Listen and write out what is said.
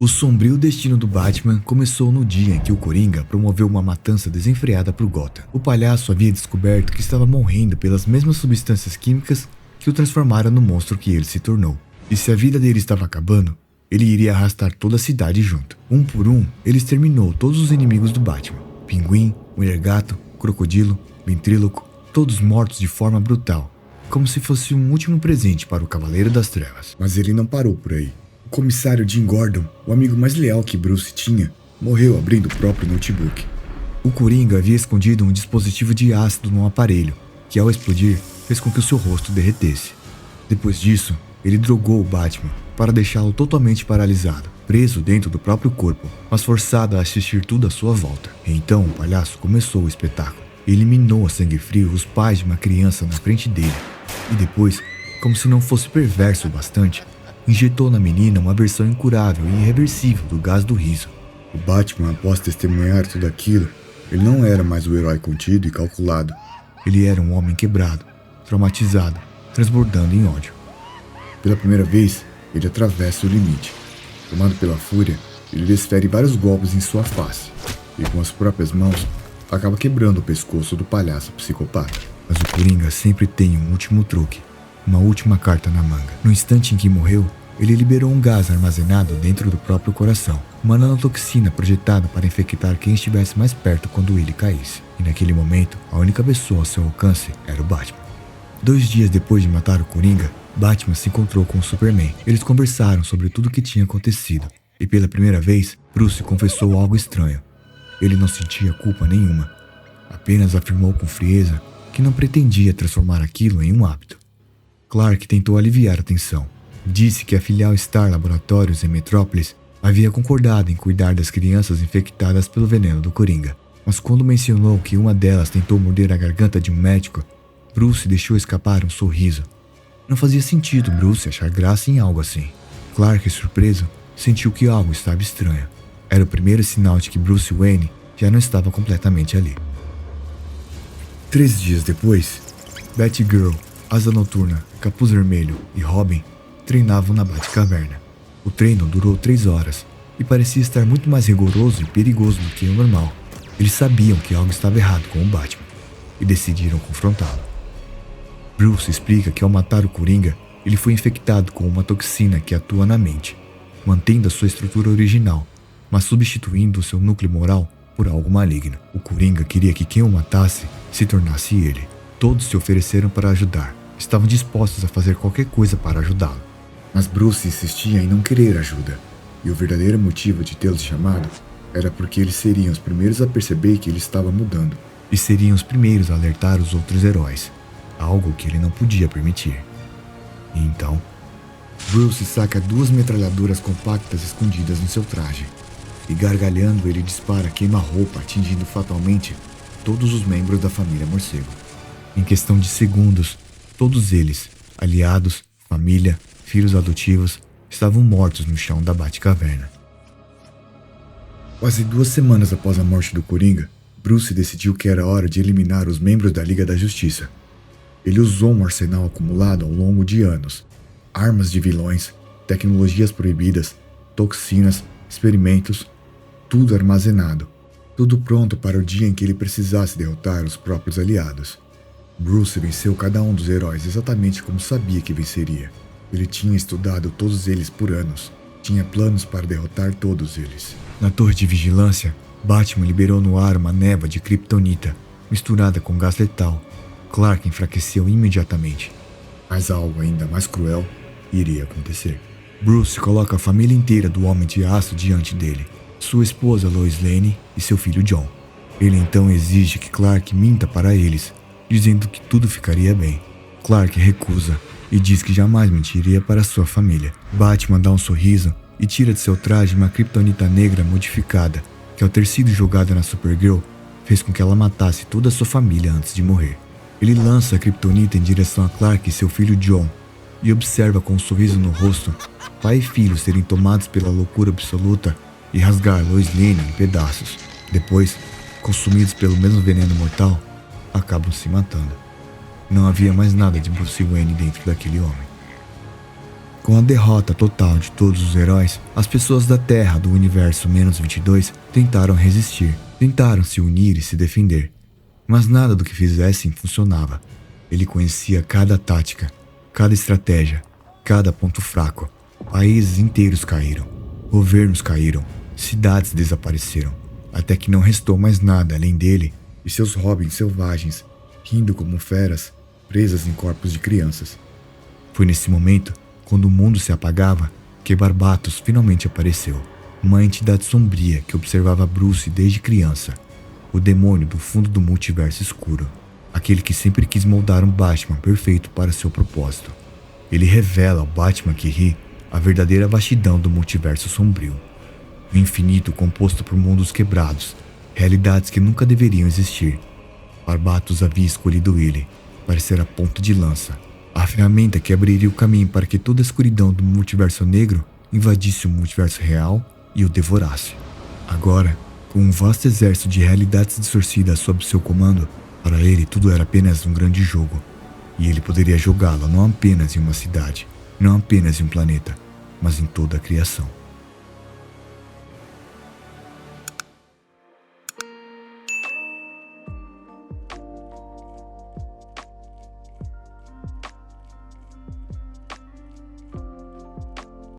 O sombrio destino do Batman começou no dia em que o Coringa promoveu uma matança desenfreada por Gotham. O palhaço havia descoberto que estava morrendo pelas mesmas substâncias químicas que o transformaram no monstro que ele se tornou. E se a vida dele estava acabando, ele iria arrastar toda a cidade junto. Um por um, ele exterminou todos os inimigos do Batman. Pinguim, Mulher-Gato, Crocodilo, Ventríloco, todos mortos de forma brutal, como se fosse um último presente para o Cavaleiro das Trevas. Mas ele não parou por aí. O comissário Jim Gordon, o amigo mais leal que Bruce tinha, morreu abrindo o próprio notebook. O Coringa havia escondido um dispositivo de ácido no aparelho, que ao explodir, fez com que o seu rosto derretesse. Depois disso, ele drogou o Batman para deixá-lo totalmente paralisado, preso dentro do próprio corpo, mas forçado a assistir tudo à sua volta. E então o palhaço começou o espetáculo. Eliminou a sangue frio os pais de uma criança na frente dele. E depois, como se não fosse perverso o bastante, injetou na menina uma versão incurável e irreversível do gás do riso. O Batman, após testemunhar tudo aquilo, ele não era mais o herói contido e calculado. Ele era um homem quebrado, traumatizado, transbordando em ódio. Pela primeira vez, ele atravessa o limite. Tomado pela fúria, ele desfere vários golpes em sua face e, com as próprias mãos, acaba quebrando o pescoço do palhaço psicopata. Mas o Coringa sempre tem um último truque, uma última carta na manga. No instante em que morreu, ele liberou um gás armazenado dentro do próprio coração, uma nanotoxina projetada para infectar quem estivesse mais perto quando ele caísse. E naquele momento, a única pessoa ao seu alcance era o Batman. 2 dias depois de matar o Coringa, Batman se encontrou com o Superman. Eles conversaram sobre tudo o que tinha acontecido, e pela primeira vez, Bruce confessou algo estranho. Ele não sentia culpa nenhuma, apenas afirmou com frieza que não pretendia transformar aquilo em um hábito. Clark tentou aliviar a tensão. Disse que a filial Star Laboratórios em Metrópolis havia concordado em cuidar das crianças infectadas pelo veneno do Coringa. Mas quando mencionou que uma delas tentou morder a garganta de um médico, Bruce deixou escapar um sorriso. Não fazia sentido Bruce achar graça em algo assim. Clark, surpreso, sentiu que algo estava estranho. Era o primeiro sinal de que Bruce Wayne já não estava completamente ali. 3 dias depois, Batgirl, Asa Noturna, Capuz Vermelho e Robin treinavam na Batcaverna. O treino durou 3 horas e parecia estar muito mais rigoroso e perigoso do que o normal. Eles sabiam que algo estava errado com o Batman e decidiram confrontá-lo. Bruce explica que ao matar o Coringa, ele foi infectado com uma toxina que atua na mente, mantendo a sua estrutura original, mas substituindo o seu núcleo moral por algo maligno. O Coringa queria que quem o matasse se tornasse ele. Todos se ofereceram para ajudar, estavam dispostos a fazer qualquer coisa para ajudá-lo. Mas Bruce insistia em não querer ajuda, e o verdadeiro motivo de tê-los chamado era porque eles seriam os primeiros a perceber que ele estava mudando, e seriam os primeiros a alertar os outros heróis, algo que ele não podia permitir. E então, Bruce saca 2 metralhadoras compactas escondidas no seu traje, e gargalhando ele dispara queima-roupa, atingindo fatalmente todos os membros da família Morcego. Em questão de segundos, todos eles, aliados, família, filhos adotivos, estavam mortos no chão da Batcaverna. Quase 2 semanas após a morte do Coringa, Bruce decidiu que era hora de eliminar os membros da Liga da Justiça. Ele usou um arsenal acumulado ao longo de anos, armas de vilões, tecnologias proibidas, toxinas, experimentos, tudo armazenado, tudo pronto para o dia em que ele precisasse derrotar os próprios aliados. Bruce venceu cada um dos heróis exatamente como sabia que venceria. Ele tinha estudado todos eles por anos, tinha planos para derrotar todos eles. Na torre de vigilância, Batman liberou no ar uma névoa de kryptonita, misturada com gás letal. Clark enfraqueceu imediatamente, mas algo ainda mais cruel iria acontecer. Bruce coloca a família inteira do Homem de Aço diante dele, sua esposa Lois Lane e seu filho John. Ele então exige que Clark minta para eles, dizendo que tudo ficaria bem. Clark recusa e diz que jamais mentiria para sua família. Batman dá um sorriso e tira de seu traje uma kryptonita negra modificada, que ao ter sido jogada na Supergirl, fez com que ela matasse toda a sua família antes de morrer. Ele lança a kryptonita em direção a Clark e seu filho John, e observa com um sorriso no rosto, pai e filho serem tomados pela loucura absoluta e rasgar Lois Lane em pedaços. Depois, consumidos pelo mesmo veneno mortal, acabam se matando. Não havia mais nada de Bruce Wayne dentro daquele homem. Com a derrota total de todos os heróis, as pessoas da Terra do universo -22 tentaram resistir, tentaram se unir e se defender. Mas nada do que fizessem funcionava. Ele conhecia cada tática, cada estratégia, cada ponto fraco. Países inteiros caíram, governos caíram, cidades desapareceram, até que não restou mais nada além dele e seus robins selvagens, rindo como feras, presas em corpos de crianças. Foi nesse momento, quando o mundo se apagava, que Barbatos finalmente apareceu. Uma entidade sombria que observava Bruce desde criança. O demônio do fundo do multiverso escuro. Aquele que sempre quis moldar um Batman perfeito para seu propósito. Ele revela ao Batman que ri a verdadeira vastidão do multiverso sombrio. O infinito composto por mundos quebrados, realidades que nunca deveriam existir. Barbatos havia escolhido ele para ser a ponta de lança, a ferramenta que abriria o caminho para que toda a escuridão do multiverso negro invadisse o multiverso real e o devorasse. Agora, com um vasto exército de realidades distorcidas sob seu comando, para ele tudo era apenas um grande jogo. E ele poderia jogá-lo não apenas em uma cidade, não apenas em um planeta, mas em toda a criação.